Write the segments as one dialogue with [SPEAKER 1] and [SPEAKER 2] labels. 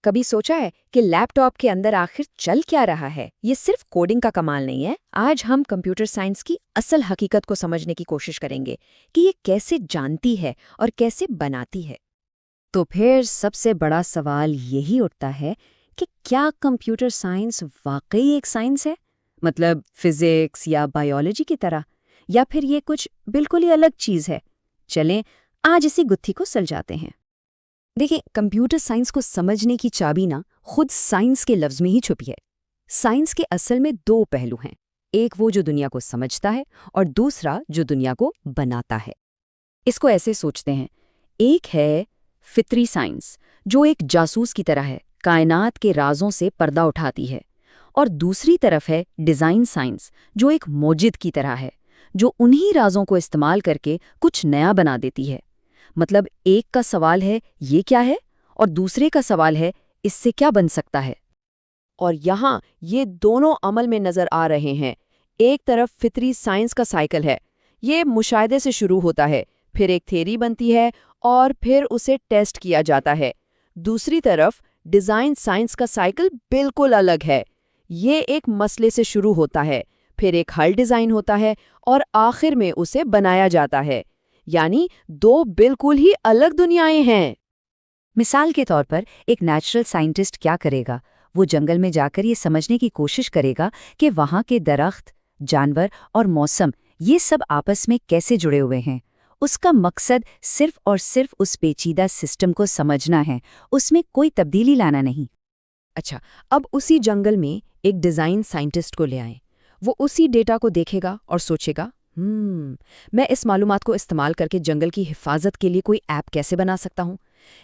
[SPEAKER 1] کبھی سوچا ہے کہ لیپ ٹاپ کے اندر آخر چل کیا رہا ہے؟ یہ صرف کوڈنگ کا کمال نہیں ہے۔ آج ہم کمپیوٹر سائنس کی اصل حقیقت کو سمجھنے کی کوشش کریں گے کہ یہ کیسے جانتی ہے اور کیسے بناتی ہے۔ تو پھر سب سے بڑا سوال یہی اٹھتا ہے کہ کیا کمپیوٹر سائنس واقعی ایک سائنس ہے؟ مطلب فزکس یا بائیولوجی کی طرح، یا پھر یہ کچھ بالکل ہی الگ چیز ہے؟ چلیں آج اسی گتھی کو سلجھاتے ہیں۔ دیکھیں، کمپیوٹر سائنس کو سمجھنے کی چابی نہ خود سائنس کے لفظ میں ہی چھپی ہے۔ سائنس کے اصل میں دو پہلو ہیں، ایک وہ جو دنیا کو سمجھتا ہے اور دوسرا جو دنیا کو بناتا ہے۔ اس کو ایسے سوچتے ہیں، ایک ہے فطری سائنس جو ایک جاسوس کی طرح ہے، کائنات کے رازوں سے پردہ اٹھاتی ہے، اور دوسری طرف ہے ڈیزائن سائنس جو ایک موجد کی طرح ہے، جو انہی رازوں کو استعمال کر کے کچھ نیا بنا دیتی ہے۔ مطلب ایک کا سوال ہے یہ کیا ہے، اور دوسرے کا سوال ہے اس سے کیا بن سکتا ہے۔
[SPEAKER 2] اور یہاں یہ دونوں عمل میں نظر آ رہے ہیں۔ ایک طرف فطری سائنس کا سائیکل ہے، یہ مشاہدے سے شروع ہوتا ہے، پھر ایک تھیوری بنتی ہے اور پھر اسے ٹیسٹ کیا جاتا ہے۔ دوسری طرف ڈیزائن سائنس کا سائیکل بالکل الگ ہے، یہ ایک مسئلے سے شروع ہوتا ہے، پھر ایک حل ڈیزائن ہوتا ہے اور آخر میں اسے بنایا جاتا ہے۔ یعنی دو بالکل ہی الگ دنیایں ہیں۔
[SPEAKER 1] مثال کے طور پر ایک نیچرل سائنٹسٹ کیا کرے گا؟ وہ جنگل میں جا کر یہ سمجھنے کی کوشش کرے گا کہ وہاں کے درخت، جانور اور موسم یہ سب آپس میں کیسے جڑے ہوئے ہیں۔ اس کا مقصد صرف اور صرف اس پیچیدہ سسٹم کو سمجھنا ہے، اس میں کوئی تبدیلی لانا نہیں۔
[SPEAKER 2] اچھا، اب اسی جنگل میں ایک ڈیزائن سائنٹسٹ کو لے آئیں۔ وہ اسی ڈیٹا کو دیکھے گا اور سوچے گا، میں اس معلومات کو استعمال کر کے جنگل کی حفاظت کے لیے کوئی ایپ کیسے بنا سکتا ہوں۔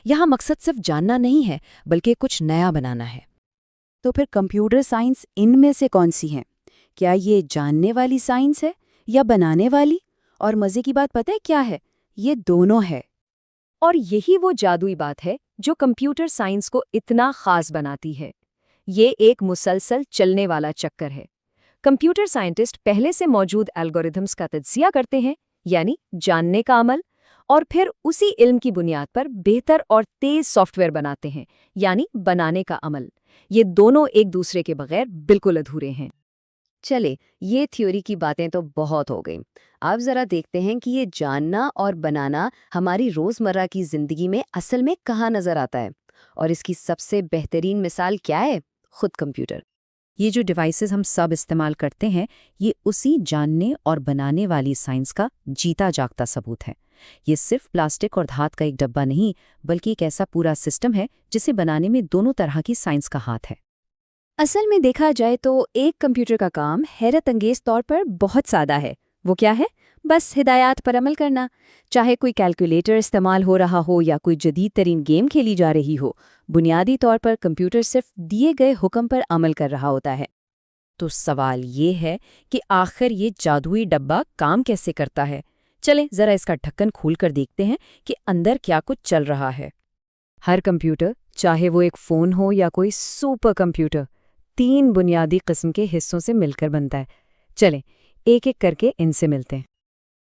[SPEAKER 2] یہاں مقصد صرف جاننا نہیں ہے بلکہ کچھ نیا بنانا ہے۔
[SPEAKER 1] تو پھر کمپیوٹر سائنس ان میں سے کون سی ہے؟ کیا یہ جاننے والی سائنس ہے یا بنانے والی؟ اور مزے کی بات پتہ ہے کیا ہے؟ یہ دونوں ہے۔ اور یہی وہ جادوئی بات ہے جو کمپیوٹر سائنس کو اتنا خاص بناتی ہے۔ یہ ایک مسلسل چلنے والا چکر ہے۔ کمپیوٹر سائنٹسٹ پہلے سے موجود الگوریتھمز کا تجزیہ کرتے ہیں، یعنی جاننے کا عمل، اور پھر اسی علم کی بنیاد پر بہتر اور تیز سافٹ ویئر بناتے ہیں، یعنی بنانے کا عمل۔ یہ دونوں ایک دوسرے کے بغیر بالکل ادھورے ہیں۔ چلے، یہ تھیوری کی باتیں تو بہت ہو گئیں۔ آپ ذرا دیکھتے ہیں کہ یہ جاننا اور بنانا ہماری روزمرہ کی زندگی میں اصل میں کہاں نظر آتا ہے، اور اس کی سب سے بہترین مثال کیا ہے؟ خود کمپیوٹر۔ یہ جو ڈیوائسز ہم سب استعمال کرتے ہیں، یہ اسی جاننے اور بنانے والی سائنس کا جیتا جاگتا ثبوت ہے۔ یہ صرف پلاسٹک اور دھات کا ایک ڈبہ نہیں، بلکہ ایک ایسا پورا سسٹم ہے جسے بنانے میں دونوں طرح کی سائنس کا ہاتھ ہے۔ اصل میں دیکھا جائے تو ایک کمپیوٹر کا کام حیرت انگیز طور پر بہت سادہ ہے۔ وہ کیا ہے؟ بس ہدایات پر عمل کرنا۔ چاہے کوئی کیلکولیٹر استعمال ہو رہا ہو یا کوئی جدید ترین گیم کھیلی جا رہی ہو، بنیادی طور پر کمپیوٹر صرف دیے گئے حکم پر عمل کر رہا ہوتا ہے۔ تو سوال یہ ہے کہ آخر یہ جادوئی ڈبہ کام کیسے کرتا ہے؟ چلیں ذرا اس کا ڈھکن کھول کر دیکھتے ہیں کہ اندر کیا کچھ چل رہا ہے۔ ہر کمپیوٹر، چاہے وہ ایک فون ہو یا کوئی سپر کمپیوٹر، 3 بنیادی قسم کے حصوں سے مل کر بنتا ہے۔ چلیں ایک ایک کر کے ان سے ملتے ہیں۔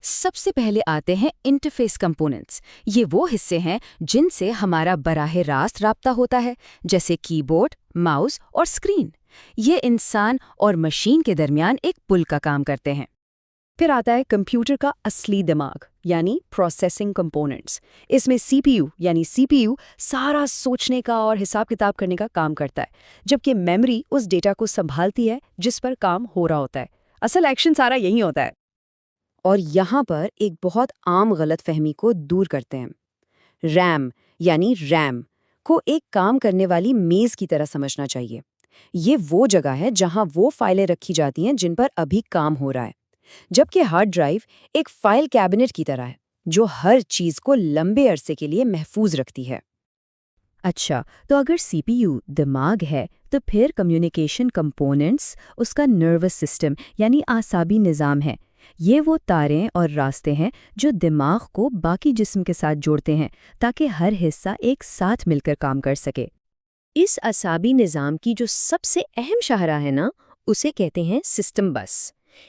[SPEAKER 1] سب سے پہلے آتے ہیں انٹرفیس کمپوننٹس۔ یہ وہ حصے ہیں جن سے ہمارا براہ راست رابطہ ہوتا ہے، جیسے کی بورڈ، ماؤس اور اسکرین۔ یہ انسان اور مشین کے درمیان ایک پل کا کام کرتے ہیں۔ پھر آتا ہے کمپیوٹر کا اصلی دماغ، یعنی پروسیسنگ کمپوننٹس۔ اس میں سی پی یو سارا سوچنے کا اور حساب کتاب کرنے کا کام کرتا ہے، جبکہ میموری اس ڈیٹا کو سنبھالتی ہے جس پر کام ہو رہا ہوتا ہے۔ اصل ایکشن سارا یہی ہوتا ہے۔ اور یہاں پر ایک بہت عام غلط فہمی کو دور کرتے ہیں۔ ریم کو ایک کام کرنے والی میز کی طرح سمجھنا چاہیے۔ یہ وہ جگہ ہے جہاں وہ فائلیں رکھی جاتی ہیں جن پر ابھی کام ہو رہا ہے، جبکہ ہارڈ ڈرائیو ایک فائل کیبنٹ کی طرح ہے جو ہر چیز کو لمبے عرصے کے لیے محفوظ رکھتی ہے۔ اچھا، تو اگر سی پی یو دماغ ہے تو پھر کمیونیکیشن کمپوننٹس اس کا نروس سسٹم یعنی اعصابی نظام ہے۔ یہ وہ تاریں اور راستے ہیں جو دماغ کو باقی جسم کے ساتھ جوڑتے ہیں تاکہ ہر حصہ ایک ساتھ مل کر کام کر سکے۔ اس اعصابی نظام کی جو سب سے اہم شاہراہ ہے نا، اسے کہتے ہیں سسٹم بس۔